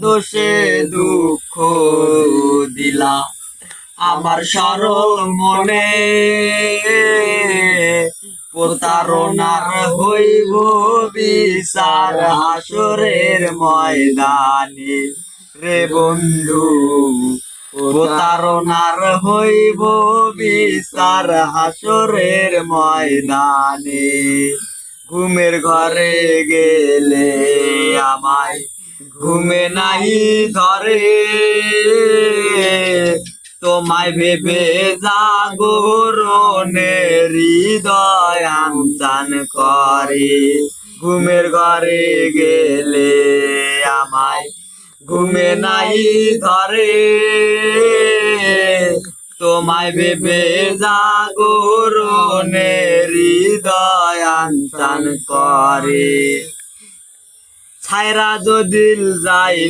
দোষে দুঃখ দিলা আমার সরল মনে, প্রতারণার হইব বিচার হাসরের ময়দানে রে বন্ধু, প্রতারণার হইব বিচার হাসরের ময়দানে। ঘুমের ঘরে গেলে আমায় ঘুমে নাই ধরে, তোমায় ভেবে জাগরণে হৃদয় আমচান করে। ঘুমের ঘরে গেলে আমায় ঘুমে নাই ধরে, তোমায় ভেবে জাগরণে হৃদয় আমচান করে। ছায়রা যদি যাই